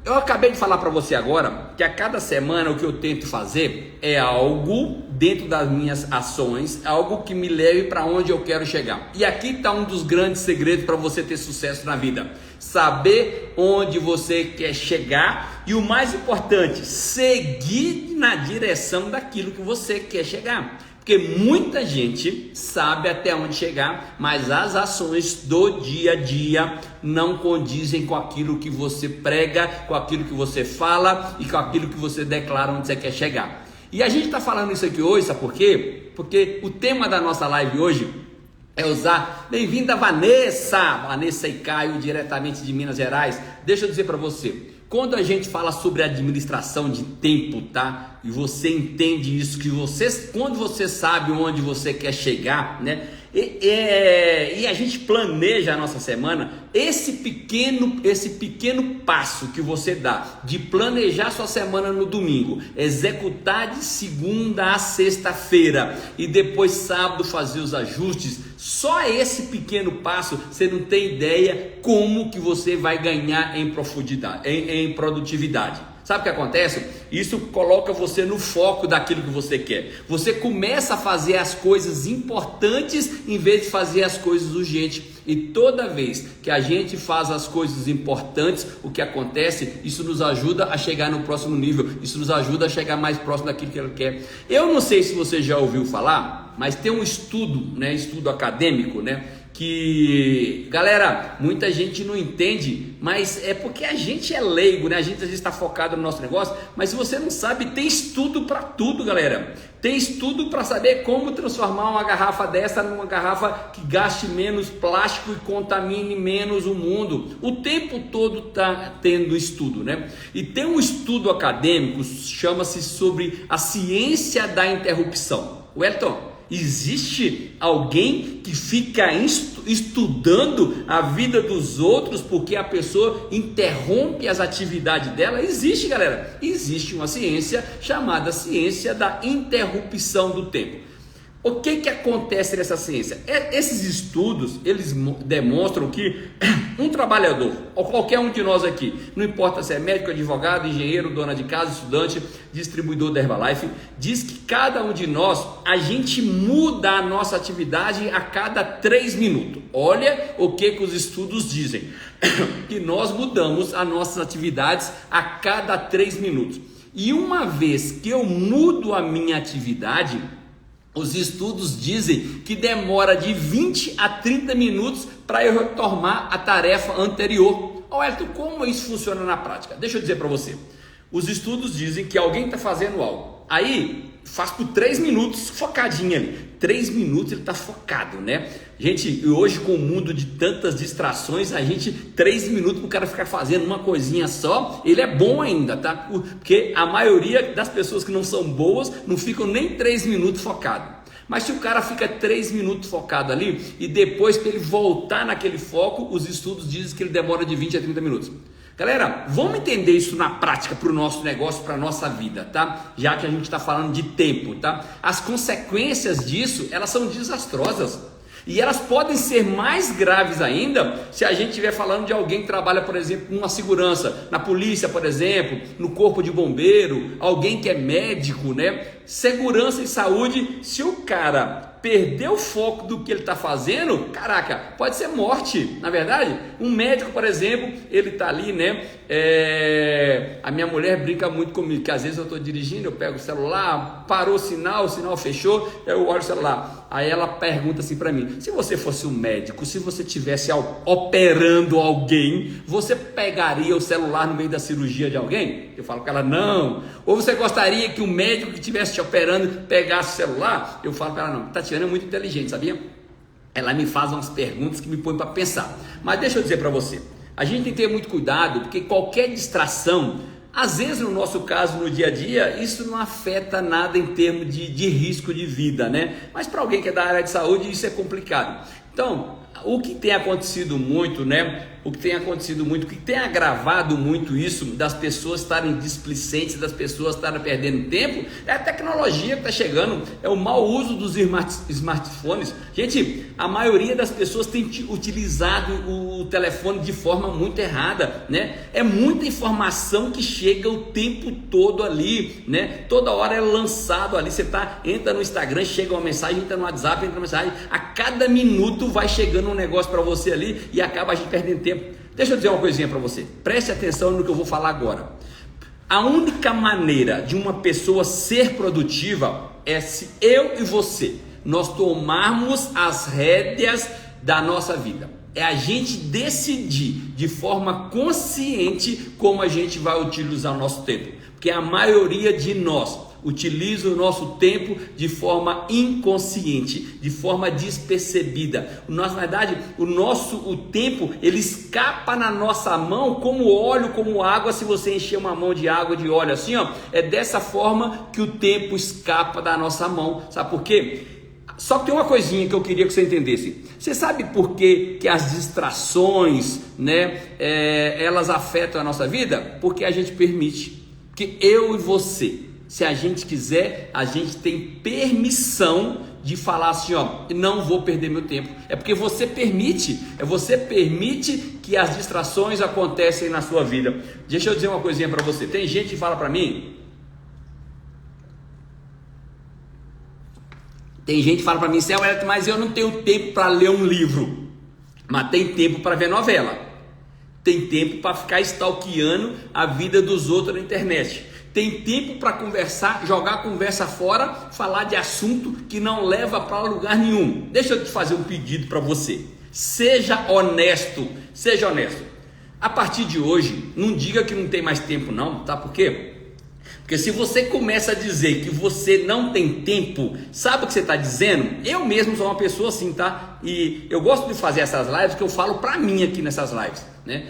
[SPEAKER 2] Eu acabei de falar para você agora que a cada semana o que eu tento fazer é algo dentro das minhas ações, algo que me leve para onde eu quero chegar. E aqui está um dos grandes segredos para você ter sucesso na vida: saber onde você quer chegar e, o mais importante, seguir na direção daquilo que você quer chegar. Porque muita gente sabe até onde chegar, mas as ações do dia a dia não condizem com aquilo que você prega, com aquilo que você fala e com aquilo que você declara onde você quer chegar. E a gente está falando isso aqui hoje, sabe por quê? Porque o tema da nossa live hoje é usar. Bem-vinda, Vanessa e Caio, diretamente de Minas Gerais. Deixa eu dizer para você, quando a gente fala sobre administração de tempo, tá? E você entende isso, que quando você sabe onde você quer chegar, né? E a gente planeja a nossa semana, esse pequeno passo que você dá de planejar sua semana no domingo, executar de segunda a sexta-feira e depois sábado fazer os ajustes, só esse pequeno passo você não tem ideia como que você vai ganhar em profundidade, em produtividade. Sabe o que acontece? Isso coloca você no foco daquilo que você quer. Você começa a fazer as coisas importantes em vez de fazer as coisas urgentes. E toda vez que a gente faz as coisas importantes, o que acontece? Isso nos ajuda a chegar no próximo nível. Isso nos ajuda a chegar mais próximo daquilo que ele quer. Eu não sei se você já ouviu falar, mas tem um estudo, né? Estudo acadêmico, né? Que, galera, muita gente não entende, mas é porque a gente é leigo, né? A gente às vezes está focado no nosso negócio, mas se você não sabe, tem estudo para tudo, galera. Tem estudo para saber como transformar uma garrafa dessa numa garrafa que gaste menos plástico e contamine menos o mundo. O tempo todo está tendo estudo, né? E tem um estudo acadêmico, chama-se sobre a ciência da interrupção. Wellington, existe alguém que fica estudando a vida dos outros porque a pessoa interrompe as atividades dela? Existe, galera. Existe uma ciência chamada ciência da interrupção do tempo. O que acontece nessa ciência? Esses estudos, eles demonstram que um trabalhador, ou qualquer um de nós aqui, não importa se é médico, advogado, engenheiro, dona de casa, estudante, distribuidor da Herbalife, diz que cada um de nós, a gente muda a nossa atividade a cada 3 minutos. Olha o que os estudos dizem, que nós mudamos as nossas atividades a cada 3 minutos. E uma vez que eu mudo a minha atividade, os estudos dizem que demora de 20 a 30 minutos para eu retomar a tarefa anterior. Wellington, como isso funciona na prática? Deixa eu dizer para você. Os estudos dizem que alguém está fazendo algo, aí faz por 3 minutos focadinho ali. 3 minutos ele está focado, né? Gente, hoje com o mundo de tantas distrações, 3 minutos para o cara ficar fazendo uma coisinha só, ele é bom ainda, tá? Porque a maioria das pessoas que não são boas não ficam nem 3 minutos focado. Mas se o cara fica 3 minutos focado ali e depois para ele voltar naquele foco, os estudos dizem que ele demora de 20 a 30 minutos. Galera, vamos entender isso na prática para o nosso negócio, para a nossa vida, tá? Já que a gente está falando de tempo, tá? As consequências disso, elas são desastrosas. E elas podem ser mais graves ainda se a gente estiver falando de alguém que trabalha, por exemplo, numa segurança, na polícia, por exemplo, no corpo de bombeiro, alguém que é médico, né? Segurança e saúde, se o cara perder o foco do que ele está fazendo, caraca, pode ser morte, na verdade. Um médico, por exemplo, ele está ali, né? A minha mulher brinca muito comigo, que às vezes eu estou dirigindo, eu pego o celular, parou o sinal fechou, eu olho o celular. Aí ela pergunta assim para mim: se você fosse um médico, se você estivesse operando alguém, você pegaria o celular no meio da cirurgia de alguém? Eu falo com ela: não. Ou você gostaria que o médico que estivesse te operando pegasse o celular? Eu falo para ela: não. Tatiana é muito inteligente, sabia? Ela me faz umas perguntas que me põem para pensar. Mas deixa eu dizer para você, a gente tem que ter muito cuidado, porque qualquer distração, às vezes no nosso caso, no dia a dia, isso não afeta nada em termos de risco de vida, né? Mas para alguém que é da área de saúde, isso é complicado. Então, o que tem acontecido muito, né? O que tem agravado muito isso, das pessoas estarem displicentes, das pessoas estarem perdendo tempo, é a tecnologia que está chegando, é o mau uso dos smartphones. Gente, a maioria das pessoas tem utilizado o telefone de forma muito errada, né? É muita informação que chega o tempo todo ali, né? Toda hora é lançado ali, entra no Instagram, chega uma mensagem, entra no WhatsApp, entra uma mensagem, a cada minuto vai chegando um negócio para você ali e acaba a gente perdendo tempo. Deixa eu dizer uma coisinha para você, preste atenção no que eu vou falar agora. A única maneira de uma pessoa ser produtiva é se eu e você, nós tomarmos as rédeas da nossa vida. É a gente decidir de forma consciente como a gente vai utilizar o nosso tempo. Porque a maioria de nós utiliza o nosso tempo de forma inconsciente, de forma despercebida. Na verdade, o tempo, ele escapa na nossa mão como óleo, como água. Se você encher uma mão de água, de óleo assim, ó, é dessa forma que o tempo escapa da nossa mão. Sabe por quê? Só que tem uma coisinha que eu queria que você entendesse. Você sabe por que as distrações, né, elas afetam a nossa vida? Porque a gente permite. Que eu e você, se a gente quiser, a gente tem permissão de falar assim, ó, não vou perder meu tempo. É porque você permite, que as distrações acontecem na sua vida. Deixa eu dizer uma coisinha para você. Tem gente que fala para mim, Céu, mas eu não tenho tempo para ler um livro. Mas tem tempo para ver novela. Tem tempo para ficar stalkeando a vida dos outros na internet. Tem tempo para conversar, jogar a conversa fora, falar de assunto que não leva para lugar nenhum. Deixa eu te fazer um pedido para você. Seja honesto. A partir de hoje, não diga que não tem mais tempo não, tá? Por quê? Porque se você começa a dizer que você não tem tempo, sabe o que você está dizendo? Eu mesmo sou uma pessoa assim, tá? E eu gosto de fazer essas lives que eu falo para mim aqui nessas lives, né?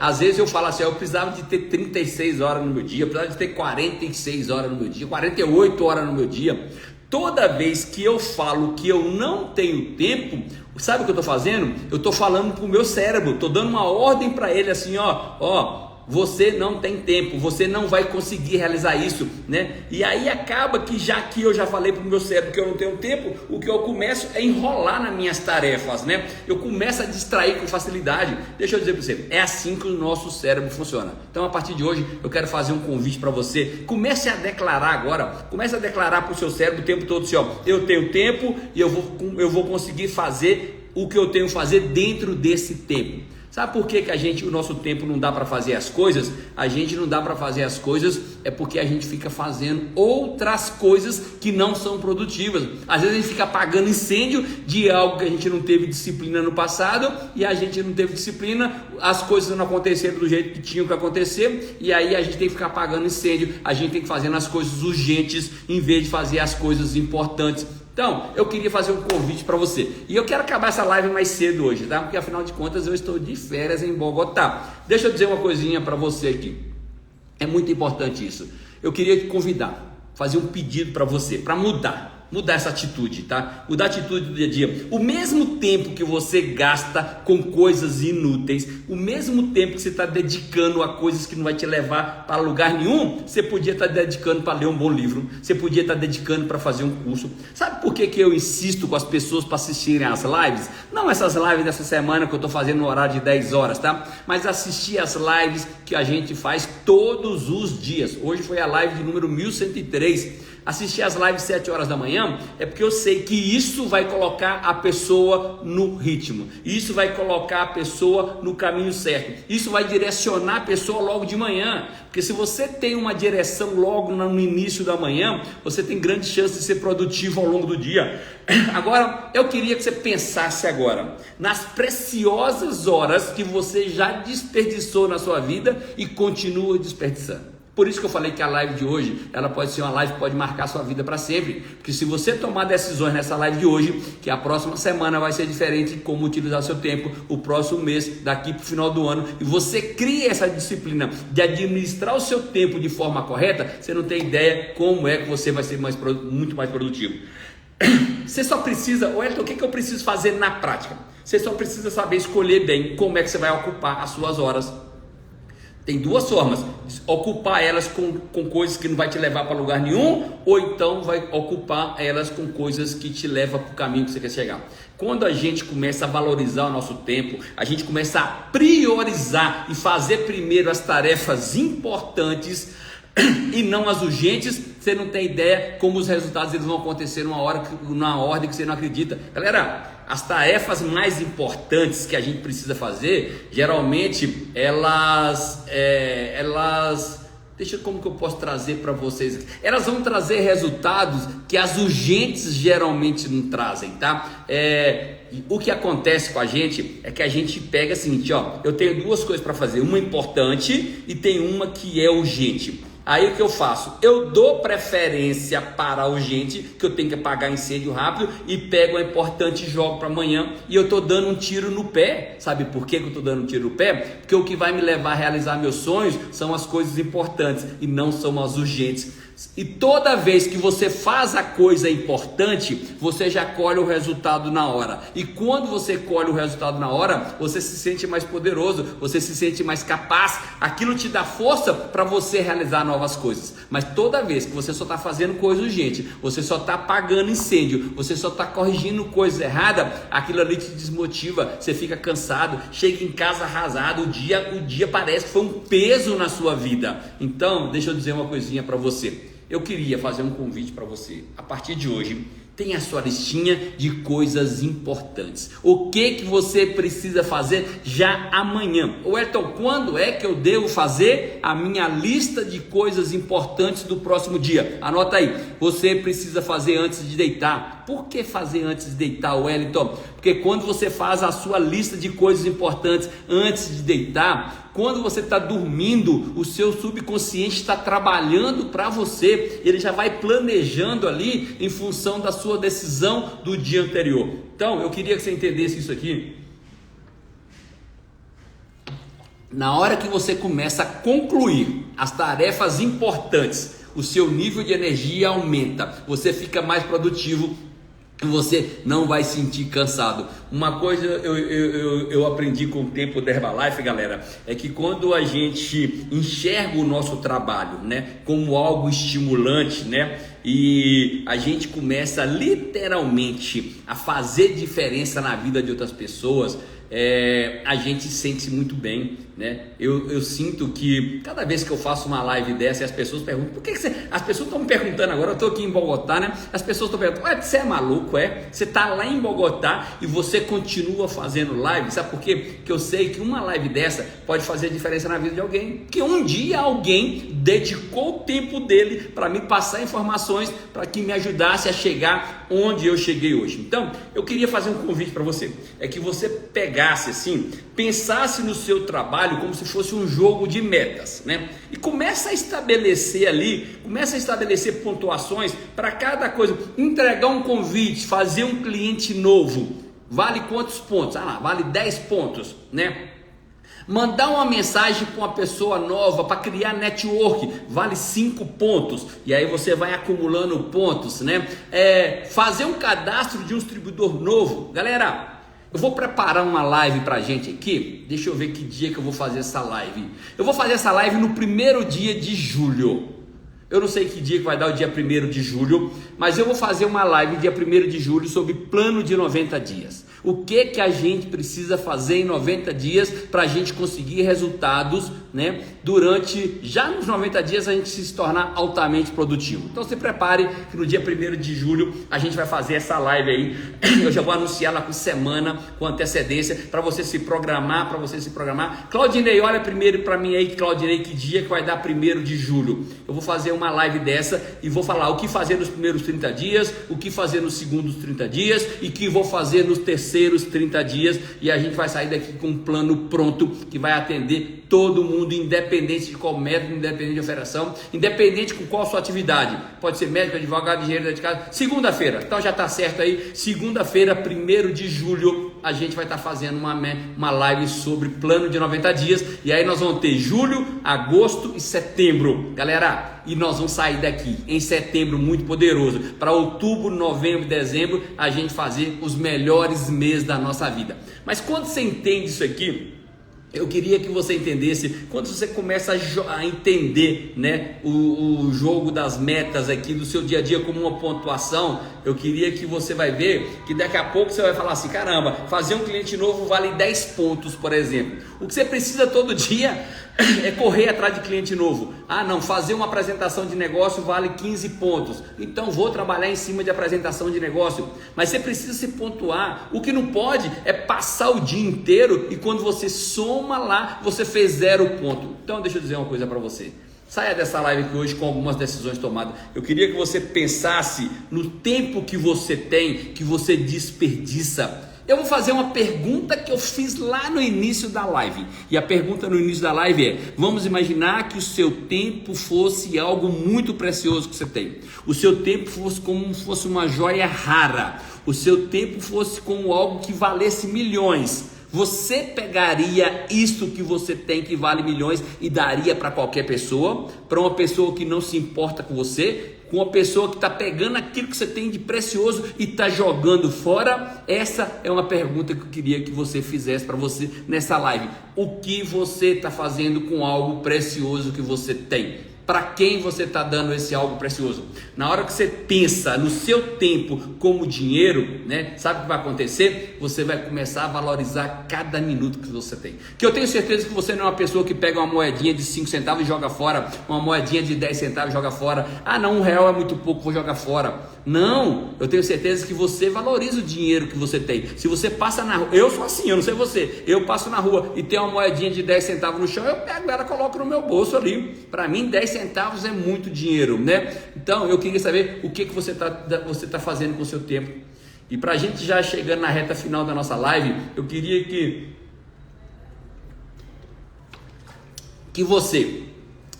[SPEAKER 2] Às vezes eu falo assim, eu precisava de ter 36 horas no meu dia, eu precisava de ter 46 horas no meu dia, 48 horas no meu dia. Toda vez que eu falo que eu não tenho tempo, sabe o que eu estou fazendo? Eu estou falando para o meu cérebro, estou dando uma ordem para ele assim, ó, você não tem tempo, você não vai conseguir realizar isso, né? E aí acaba que eu já falei para o meu cérebro que eu não tenho tempo, o que eu começo é enrolar nas minhas tarefas, né? Eu começo a distrair com facilidade. Deixa eu dizer para você, é assim que o nosso cérebro funciona. Então a partir de hoje eu quero fazer um convite para você. Comece a declarar agora, comece a declarar para o seu cérebro o tempo todo assim, ó, eu tenho tempo e eu vou conseguir fazer o que eu tenho que fazer dentro desse tempo. Sabe por que o nosso tempo não dá para fazer as coisas? A gente não dá para fazer as coisas é porque a gente fica fazendo outras coisas que não são produtivas. Às vezes a gente fica apagando incêndio de algo que a gente não teve disciplina no passado, e a gente não teve disciplina, as coisas não aconteceram do jeito que tinham que acontecer, e aí a gente tem que ficar apagando incêndio, a gente tem que fazer as coisas urgentes em vez de fazer as coisas importantes. Então, eu queria fazer um convite para você. E eu quero acabar essa live mais cedo hoje, tá? Porque afinal de contas eu estou de férias em Bogotá. Deixa eu dizer uma coisinha para você aqui. É muito importante isso. Eu queria te convidar, fazer um pedido para você, para mudar essa atitude, tá? Mudar a atitude do dia a dia. O mesmo tempo que você gasta com coisas inúteis, o mesmo tempo que você está dedicando a coisas que não vai te levar para lugar nenhum, você podia estar dedicando para ler um bom livro, você podia estar dedicando para fazer um curso. Sabe por que eu insisto com as pessoas para assistirem às lives? Não essas lives dessa semana que eu estou fazendo no horário de 10 horas, tá? Mas assistir às lives que a gente faz todos os dias. Hoje foi a live de número 1103. Assistir às lives 7 horas da manhã é porque eu sei que isso vai colocar a pessoa no ritmo, isso vai colocar a pessoa no caminho certo, isso vai direcionar a pessoa logo de manhã, porque se você tem uma direção logo no início da manhã, você tem grande chance de ser produtivo ao longo do dia. Agora, eu queria que você pensasse agora nas preciosas horas que você já desperdiçou na sua vida e continua desperdiçando. Por isso que eu falei que a live de hoje, ela pode ser uma live que pode marcar a sua vida para sempre, porque se você tomar decisões nessa live de hoje, que a próxima semana vai ser diferente de como utilizar seu tempo, o próximo mês, daqui para o final do ano, e você cria essa disciplina de administrar o seu tempo de forma correta, você não tem ideia como é que você vai ser muito mais produtivo. Você só precisa, Wellington, o que eu preciso fazer na prática? Você só precisa saber escolher bem como é que você vai ocupar as suas horas. Tem duas formas: ocupar elas com coisas que não vai te levar para lugar nenhum, ou então vai ocupar elas com coisas que te levam para o caminho que você quer chegar. Quando a gente começa a valorizar o nosso tempo, a gente começa a priorizar e fazer primeiro as tarefas importantes e não as urgentes, você não tem ideia como os resultados eles vão acontecer numa ordem que você não acredita. Galera, as tarefas mais importantes que a gente precisa fazer, geralmente como que eu posso trazer para vocês? Elas vão trazer resultados que as urgentes geralmente não trazem, tá? O que acontece com a gente é que a gente pega o seguinte, ó, eu tenho duas coisas para fazer, uma importante e tem uma que é urgente. Aí o que eu faço? Eu dou preferência para o urgente, que eu tenho que apagar incêndio rápido, e pego a importante e jogo para amanhã, e eu estou dando um tiro no pé. Sabe por que eu estou dando um tiro no pé? Porque o que vai me levar a realizar meus sonhos são as coisas importantes e não são as urgentes. E toda vez que você faz a coisa importante, você já colhe o resultado na hora. E quando você colhe o resultado na hora, você se sente mais poderoso, você se sente mais capaz. Aquilo te dá força para você realizar novas coisas. Mas toda vez que você só está fazendo coisa urgente, você só está apagando incêndio, você só está corrigindo coisa errada, aquilo ali te desmotiva, você fica cansado, chega em casa arrasado, o dia parece que foi um peso na sua vida. Então, deixa eu dizer uma coisinha para você. Eu queria fazer um convite para você. A partir de hoje, tenha a sua listinha de coisas importantes. O que você precisa fazer já amanhã? Wellington, quando é que eu devo fazer a minha lista de coisas importantes do próximo dia? Anota aí. Você precisa fazer antes de deitar. Por que fazer antes de deitar, Wellington? Porque quando você faz a sua lista de coisas importantes antes de deitar, quando você está dormindo, o seu subconsciente está trabalhando para você, ele já vai planejando ali em função da sua decisão do dia anterior. Então, eu queria que você entendesse isso aqui. Na hora que você começa a concluir as tarefas importantes, o seu nível de energia aumenta, você fica mais produtivo, você não vai sentir cansado. Uma coisa eu aprendi com o tempo da Herbalife, galera, é que quando a gente enxerga o nosso trabalho, né, como algo estimulante, né, e a gente começa literalmente a fazer diferença na vida de outras pessoas, a gente se sente muito bem, né? Eu sinto que cada vez que eu faço uma live dessa e as pessoas perguntam, por que você... As pessoas estão me perguntando agora, eu estou aqui em Bogotá, né? As pessoas estão perguntando, você é maluco, é? Você está lá em Bogotá e você continua fazendo live, sabe por quê? Porque eu sei que uma live dessa pode fazer diferença na vida de alguém, que um dia alguém dedicou o tempo dele para me passar informações, para que me ajudasse a chegar onde eu cheguei hoje. Então, eu queria fazer um convite para você, é que você pegasse assim, pensasse no seu trabalho como se fosse um jogo de metas, né? E começa a estabelecer ali, começa a estabelecer pontuações para cada coisa. Entregar um convite, fazer um cliente novo, vale quantos pontos? Vale 10 pontos, né? Mandar uma mensagem para uma pessoa nova para criar network, vale 5 pontos, e aí você vai acumulando pontos, né? Fazer um cadastro de um distribuidor novo, galera. Eu vou preparar uma live pra gente aqui. Deixa eu ver que dia que eu vou fazer essa live. Eu vou fazer essa live no primeiro dia de julho. Eu não sei que dia que vai dar o dia 1º de julho, mas eu vou fazer uma live dia 1º de julho sobre plano de 90 dias. O que a gente precisa fazer em 90 dias para a gente conseguir resultados, né? Já nos 90 dias a gente se tornar altamente produtivo. Então se prepare que no dia 1º de julho a gente vai fazer essa live aí. Eu já vou anunciar lá com semana, com antecedência, para você se programar, Claudinei, olha primeiro para mim aí, Claudinei, que dia que vai dar 1º de julho. Eu vou fazer uma live dessa e vou falar o que fazer nos primeiros 30 dias, o que fazer nos segundos 30 dias e que vou fazer nos terceiros 30 dias, e a gente vai sair daqui com um plano pronto que vai atender todo mundo, independente de qual método, independente de operação, independente com qual sua atividade, pode ser médico, advogado, engenheiro de casa. Segunda-feira, então já está certo aí, segunda-feira, 1º de julho, a gente vai estar fazendo uma live sobre plano de 90 dias, e aí nós vamos ter julho, agosto e setembro, galera, e nós vamos sair daqui em setembro muito poderoso, para outubro, novembro e dezembro, a gente fazer os melhores meses da nossa vida. Mas quando você entende isso aqui, eu queria que você entendesse, quando você começa a entender, né, o jogo das metas aqui do seu dia a dia como uma pontuação, eu queria que você vai ver que daqui a pouco você vai falar assim, caramba, fazer um cliente novo vale 10 pontos, por exemplo. O que você precisa todo dia é correr atrás de cliente novo. Fazer uma apresentação de negócio vale 15 pontos. Então vou trabalhar em cima de apresentação de negócio. Mas você precisa se pontuar. O que não pode é passar o dia inteiro e quando você soma lá, você fez 0 ponto. Então deixa eu dizer uma coisa para você. Saia dessa live aqui hoje com algumas decisões tomadas. Eu queria que você pensasse no tempo que você tem, que você desperdiça. Eu vou fazer uma pergunta que eu fiz lá no início da live. E a pergunta no início da live é: vamos imaginar que o seu tempo fosse algo muito precioso que você tem. O seu tempo fosse como se fosse uma joia rara. O seu tempo fosse como algo que valesse milhões. Você pegaria isto que você tem, que vale milhões, e daria para qualquer pessoa? Para uma pessoa que não se importa com você? Com uma pessoa que está pegando aquilo que você tem de precioso e está jogando fora? Essa é uma pergunta que eu queria que você fizesse para você nessa live. O que você está fazendo com algo precioso que você tem? Para quem você está dando esse algo precioso? Na hora que você pensa no seu tempo como dinheiro, né? Sabe o que vai acontecer? Você vai começar a valorizar cada minuto que você tem. Que eu tenho certeza que você não é uma pessoa que pega uma moedinha de 5 centavos e joga fora, uma moedinha de 10 centavos e joga fora. Ah não, R$1 é muito pouco, vou jogar fora. Não, eu tenho certeza que você valoriza o dinheiro que você tem. Se você passa na rua, eu sou assim, eu não sei você, eu passo na rua e tem uma moedinha de 10 centavos no chão, eu pego ela, coloco no meu bolso ali. Para mim 10 centavos é muito dinheiro, né? Então eu queria saber o que você tá fazendo com o seu tempo. E para a gente já chegando na reta final da nossa live, eu queria que você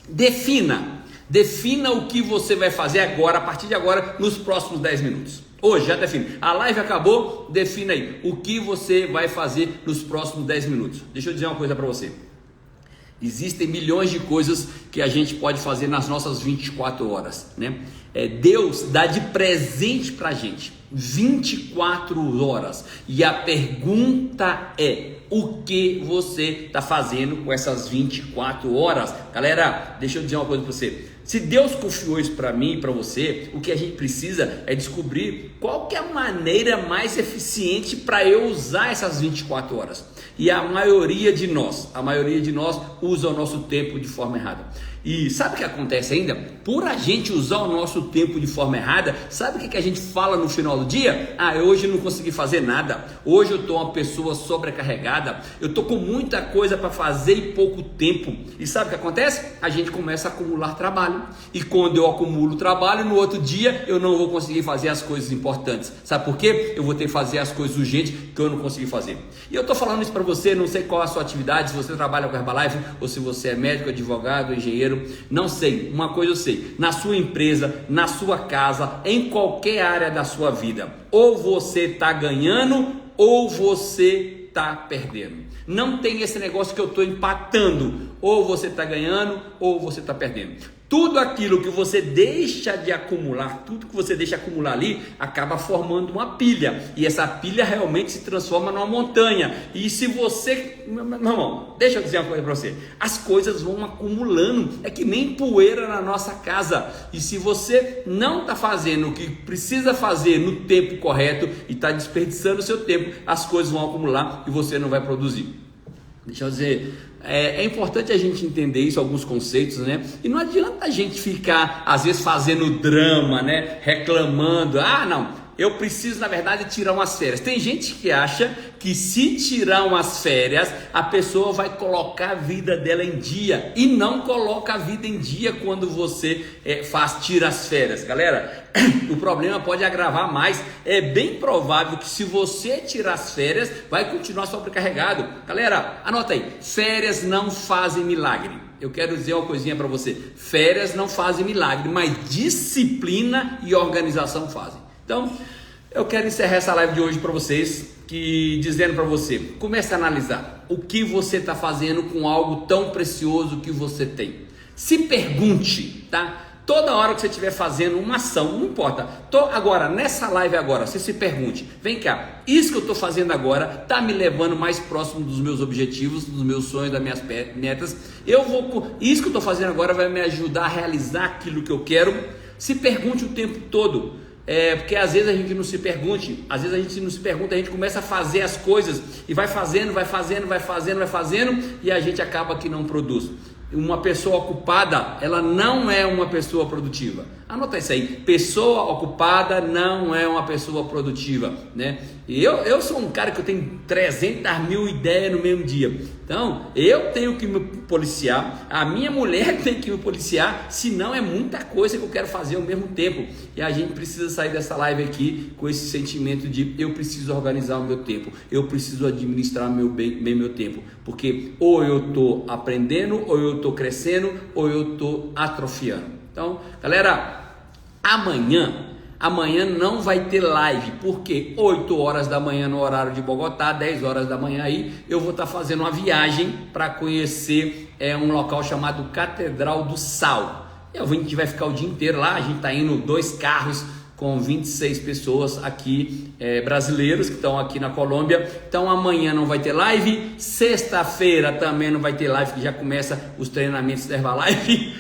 [SPEAKER 2] defina o que você vai fazer agora, a partir de agora, nos próximos 10 minutos. Hoje, já define. A live acabou, defina aí o que você vai fazer nos próximos 10 minutos. Deixa eu dizer uma coisa para você. Existem milhões de coisas que a gente pode fazer nas nossas 24 horas, né? Deus dá de presente para a gente 24 horas. E a pergunta é: o que você está fazendo com essas 24 horas? Galera, deixa eu dizer uma coisa para você. Se Deus confiou isso para mim e para você, o que a gente precisa é descobrir qual que é a maneira mais eficiente para eu usar essas 24 horas. E a maioria de nós usa o nosso tempo de forma errada. E sabe o que acontece ainda? Por a gente usar o nosso tempo de forma errada, sabe o que a gente fala no final do dia? Ah, hoje eu não consegui fazer nada, hoje eu estou uma pessoa sobrecarregada, eu estou com muita coisa para fazer e pouco tempo. E sabe o que acontece? A gente começa a acumular trabalho, e quando eu acumulo trabalho, no outro dia eu não vou conseguir fazer as coisas importantes. Sabe por quê? Eu vou ter que fazer as coisas urgentes que eu não consegui fazer. E eu estou falando isso para você, não sei qual a sua atividade, se você trabalha com Herbalife, ou se você é médico, advogado, engenheiro, não sei, uma coisa eu sei: na sua empresa, na sua casa, em qualquer área da sua vida, ou você está ganhando ou você está perdendo. Não tem esse negócio que eu estou empatando, ou você está ganhando ou você está perdendo. Tudo aquilo que você deixa de acumular, tudo que você deixa acumular ali, acaba formando uma pilha. E essa pilha realmente se transforma numa montanha. E se você... Meu irmão, deixa eu dizer uma coisa para você. As coisas vão acumulando. É que nem poeira na nossa casa. E se você não está fazendo o que precisa fazer no tempo correto e está desperdiçando o seu tempo, as coisas vão acumular e você não vai produzir. Deixa eu dizer... É importante a gente entender isso, alguns conceitos, né? E não adianta a gente ficar, às vezes, fazendo drama, né? Reclamando. Ah, não, eu preciso, na verdade, tirar umas férias. Tem gente que acha que se tirar umas férias, a pessoa vai colocar a vida dela em dia. E não coloca a vida em dia quando você tira as férias. Galera, o problema pode agravar mais. É bem provável que se você tirar as férias, vai continuar sobrecarregado. Galera, anota aí: férias não fazem milagre. Eu quero dizer uma coisinha para você: férias não fazem milagre, mas disciplina e organização fazem. Então, eu quero encerrar essa live de hoje para vocês, dizendo para você: comece a analisar o que você está fazendo com algo tão precioso que você tem. Se pergunte, tá? Toda hora que você estiver fazendo uma ação, não importa. Agora, nessa live agora, você se pergunte: vem cá, isso que eu estou fazendo agora está me levando mais próximo dos meus objetivos, dos meus sonhos, das minhas metas? Isso que eu estou fazendo agora vai me ajudar a realizar aquilo que eu quero? Se pergunte o tempo todo. Porque às vezes a gente não se pergunte, a gente começa a fazer as coisas e vai fazendo, e a gente acaba que não produz. Uma pessoa ocupada, ela não é uma pessoa produtiva. Anota isso aí: pessoa ocupada não é uma pessoa produtiva, né? E eu sou um cara que eu tenho 300 mil ideias no mesmo dia. Então, eu tenho que me policiar, a minha mulher tem que me policiar, senão é muita coisa que eu quero fazer ao mesmo tempo. E a gente precisa sair dessa live aqui com esse sentimento de eu preciso organizar o meu tempo, eu preciso administrar bem meu tempo, porque ou eu estou aprendendo, ou eu estou crescendo, ou eu estou atrofiando. Então, galera, amanhã não vai ter live, porque 8 horas da manhã no horário de Bogotá, 10 horas da manhã aí, eu vou estar fazendo uma viagem para conhecer um local chamado Catedral do Sal. A gente vai ficar o dia inteiro lá, a gente está indo 2 carros com 26 pessoas aqui, brasileiros que estão aqui na Colômbia. Então amanhã não vai ter live, sexta-feira também não vai ter live, que já começa os treinamentos da Herbalife.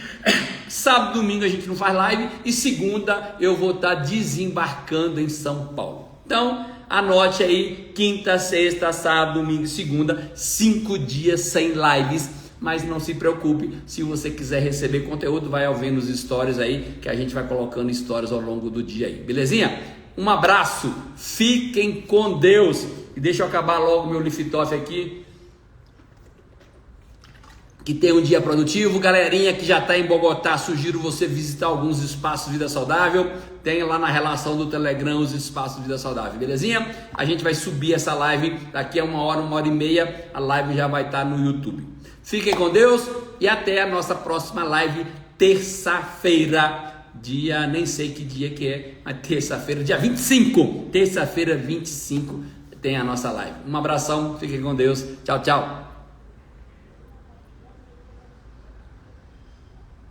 [SPEAKER 2] Sábado, domingo a gente não faz live e segunda eu vou estar desembarcando em São Paulo. Então anote aí, quinta, sexta, sábado, domingo e segunda, 5 dias sem lives. Mas não se preocupe, se você quiser receber conteúdo, vai ouvindo os stories aí, que a gente vai colocando stories ao longo do dia aí, belezinha? Um abraço, fiquem com Deus, e deixa eu acabar logo meu Lift Off aqui, que tenha um dia produtivo. Galerinha que já está em Bogotá, sugiro você visitar alguns espaços Vida Saudável, tem lá na relação do Telegram os espaços Vida Saudável, belezinha? A gente vai subir essa live daqui a 1 hora, 1 hora e meia, a live já vai estar no YouTube. Fiquem com Deus e até a nossa próxima live, terça-feira, nem sei que dia que é, mas terça-feira, dia 25, terça-feira 25 tem a nossa live. Um abração, fiquem com Deus, tchau, tchau.